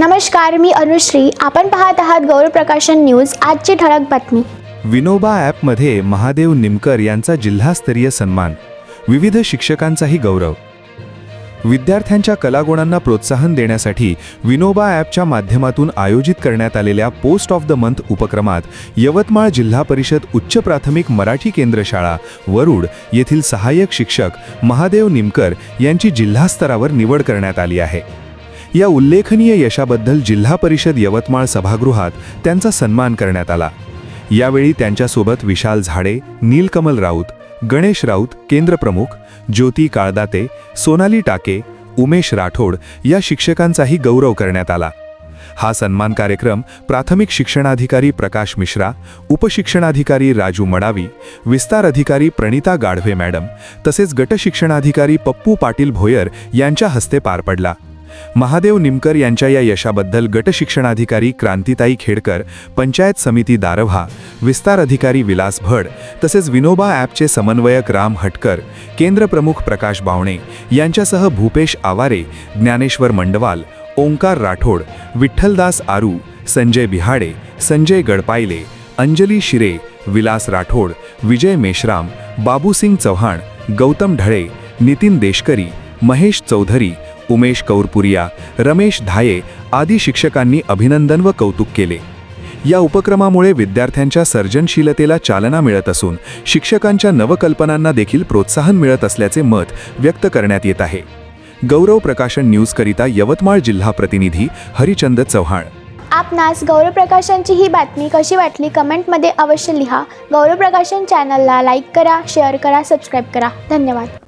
नमस्कार, मी अनुश्री. आपण पाहत आहात गौरव प्रकाशन न्यूज. आजची ठळक बातमी. विनोबा ॲपमध्ये महादेव निमकर यांचा जिल्हास्तरीय सन्मान, विविध शिक्षकांचाही गौरव. विद्यार्थ्यांच्या कलागुणांना प्रोत्साहन देण्यासाठी विनोबा ॲपच्या माध्यमातून आयोजित करण्यात आलेल्या पोस्ट ऑफ द मंथ उपक्रमात यवतमाळ जिल्हा परिषद उच्च प्राथमिक मराठी केंद्र शाळा वरुड येथील सहाय्यक शिक्षक महादेव निमकर यांची जिल्हास्तरावर निवड करण्यात आली आहे. या उल्लेखनीय यशाबद्दल जिल्हा परिषद यवतमाळ सभागृहात त्यांचा सन्मान करण्यात आला. यावेळी त्यांच्यासोबत विशाल झाडे, नीलकमल राऊत, गणेश राऊत केंद्रप्रमुख, ज्योती काळदाते, सोनाली टाके, उमेश राठोड या शिक्षकांचाही गौरव करण्यात आला. हा सन्मान कार्यक्रम प्राथमिक शिक्षणाधिकारी प्रकाश मिश्रा, उपशिक्षणाधिकारी राजू मडावी, विस्तार अधिकारी प्रणिता गाढवे मॅडम तसेच गट शिक्षणाधिकारी पप्पू पाटील भोयर यांच्या हस्ते पार पडला. महादेव निमकर यांच्या या यशाबद्दल गट शिक्षणाधिकारी क्रांतिताई खेडकर, पंचायत समिती दारव्हा, विस्तार अधिकारी विलास भड तसेच विनोबा ॲपचे समन्वयक राम हटकर, केंद्रप्रमुख प्रकाश बावणे यांच्यासह भूपेश आवारे, ज्ञानेश्वर मंडवाल, ओंकार राठोड, विठ्ठलदास आरू, संजय बिहाडे, संजय गडपाईले, अंजली शिरे, विलास राठोड, विजय मेश्राम, बाबूसिंग चव्हाण, गौतम ढळे, नितीन देशकरी, महेश चौधरी, उमेश कौरपुरिया, रमेश धाये आदी शिक्षकांनी अभिनंदन व कौतुक केले. या उपक्रमामुळे विद्यार्थ्यांच्या सर्जनशीलतेला चालना मिळत असून शिक्षकांच्या नवकल्पनांना देखील प्रोत्साहन मिळत असल्याचे मत व्यक्त करण्यात येत आहे. गौरव प्रकाशन न्यूजकरिता यवतमाळ जिल्हा प्रतिनिधी हरिचंद चव्हाण. आपणास गौरव प्रकाशनची ही बातमी कशी वाटली कमेंटमध्ये अवश्य लिहा. गौरव प्रकाशन चॅनलला लाईक करा, शेअर करा, सबस्क्राईब करा. धन्यवाद.